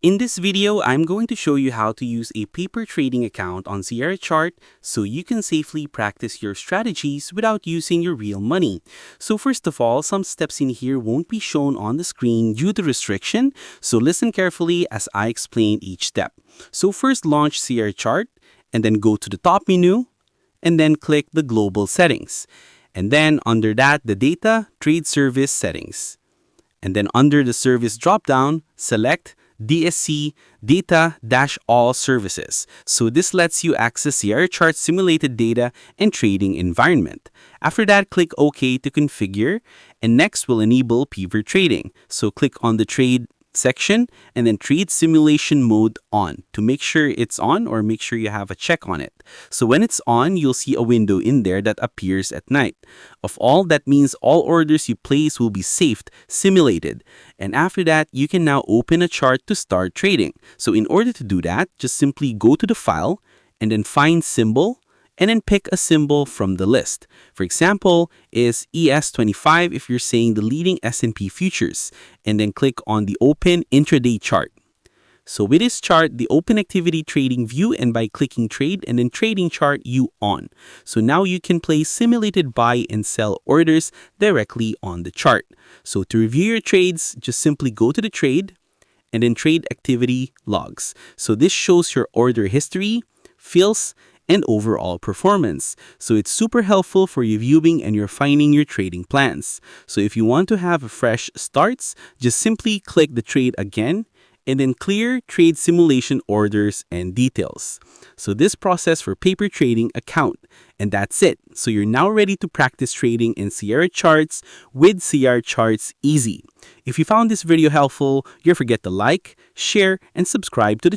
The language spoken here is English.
In this video, I'm going to show you how to use a paper trading account on Sierra Chart so you can safely practice your strategies without using your real money. So first of all, some steps in here won't be shown on the screen due to restriction, so listen carefully as I explain each step. So first launch Sierra Chart and then go to the top menu and then click the global settings. And then under that, the data trade service settings. And then under the service dropdown, select DSC Data-All Services. So this lets you access Sierra Chart's simulated data and trading environment. After that, click OK to configure, and next we'll enable paper trading. So click on the trade section and then trade simulation mode on to make sure it's on or make sure you have a check on it. So when it's on, you'll see a window in there that appears at night. That means all orders you place will be saved, simulated. And after that, you can now open a chart to start trading. So in order to do that, just simply go to the file and then find symbol and then pick a symbol from the list. For example, is ES25 if you're saying the leading S&P futures, and then click on the Open Intraday Chart. So with this chart, the Open Activity Trading view, and by clicking Trade and then Trading Chart, you on. So now you can place simulated buy and sell orders directly on the chart. So to review your trades, just simply go to the trade and then Trade Activity Logs. So this shows your order history, fills, and overall performance. So it's super helpful for you viewing and refining your trading plans. So if you want to have a fresh starts, just simply click the trade again and then clear trade simulation orders and details. So this process for paper trading account, and that's it. So you're now ready to practice trading in Sierra Charts with Sierra Charts Easy. If you found this video helpful, don't forget to like, share, and subscribe to the channel.